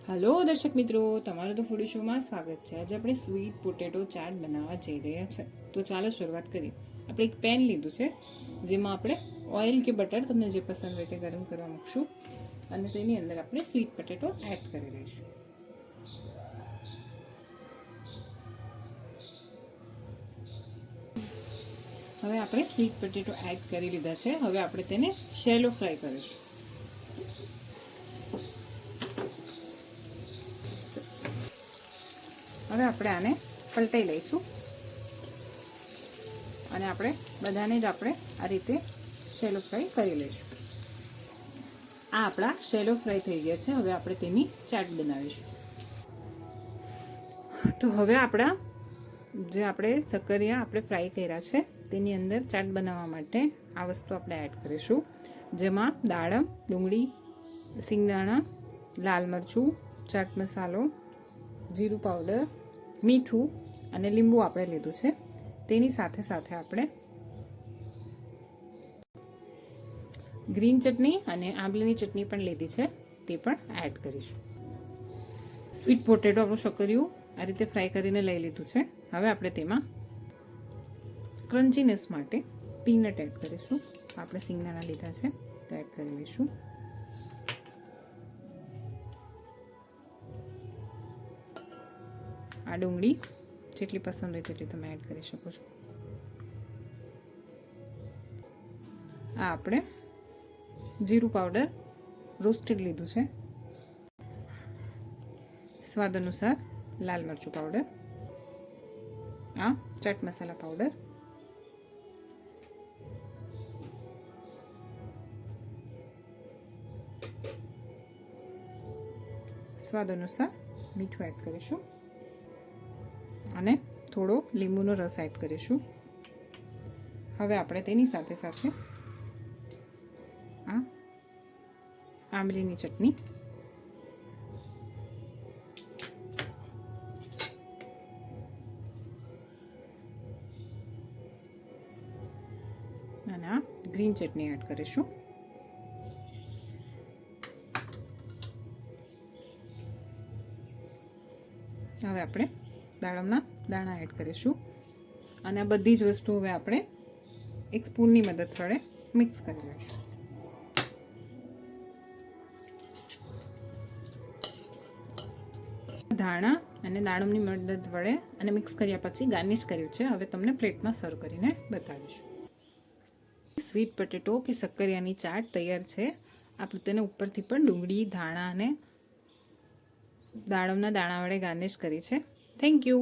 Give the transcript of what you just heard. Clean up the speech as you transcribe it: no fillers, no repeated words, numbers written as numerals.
Hello दर्शक मित्रों, तमारू तो फूडी शो में स्वागत है। आज આપણે સ્વીટ પોટેટો ચાટ બનાવવા જઈ રહ્યા છે। તો ચાલો શરૂઆત કરીએ। આપણે એક પેન લીધું છે, જેમાં આપણે ઓઇલ કે બટર તમને જે પસંદ હોય તે ગરમ કરવા મૂકશું અને તેની અંદર આપણે સ્વીટ પોટેટો એડ કરી દઈશું। હવે આપણે સ્વીટ પોટેટો એડ કરી લીધા છે। હવે આપણે તેને શેલો ફ્રાય કરીશું। હવે આપણે આને પલટાઈ લઈશું અને આપણે બધાને જ આપણે આ રીતે શેલો ફ્રાય કરી લઈશું। આ આપણા શેલો ફ્રાય થઈ ગયા છે। હવે આપણે તેની ચાટ બનાવીશું। તો હવે આપણા જે આપણે સક્કરિયા આપણે ફ્રાય કર્યા છે તેની અંદર ચાટ બનાવવા માટે આ વસ્તુ આપણે એડ કરીશું, જેમાં દાડમ, ડુંગળી, સિંગદાણા, લાલ મરચું, ચાટ મસાલો, જીરું પાવડર, મીઠું અને લીંબુ આપણે લીધું છે। તેની સાથે સાથે આપણે ગ્રીન ચટણી અને આંબલીની ચટણી પણ લીધી છે, તે પણ એડ કરીશું। સ્વીટ પોટેટો આપણું શક્કરિયું આ રીતે ફ્રાય કરીને લઈ લીધું છે। હવે આપણે તેમાં ક્રન્ચીનેસ માટે પીનટ એડ કરીશું। આપણે સિંગદાણા લીધા છે તો એડ કરી લઈશું। આ ડુંગળી જેટલી પસંદ હોય તેટલી તમે એડ કરી શકો છો। આ આપણે જીરું પાવડર રોસ્ટેડ લીધું છે, સ્વાદ અનુસાર લાલ મરચું પાવડર, આ ચાટ મસાલા પાવડર, સ્વાદ અનુસાર મીઠું એડ કરીશું અને થોડો લીંબુનો રસ એડ કરીશું। હવે આપણે તેની સાથે સાથે આ આંબલીની ચટણી, અને આ ગ્રીન ચટણી એડ કરીશું। હવે આપણે દાડમના દાણા એડ કરીશું અને આ બધી જ વસ્તુ હવે આપણે એક સ્પૂનની મદદ વડે મિક્સ કરી લઈશું। ધાણા અને દાડમની મદદ વડે અને મિક્સ કર્યા પછી ગાર્નિશ કર્યું છે। હવે તમને પ્લેટમાં સર્વ કરીને બતાવીશું। સ્વીટ પોટેટો કે સક્કરિયાની ચાટ તૈયાર છે। આપણે તેને ઉપરથી પણ ડુંગળી, ધાણા અને દાડમના દાણા વડે ગાર્નિશ કરી છે। Thank you.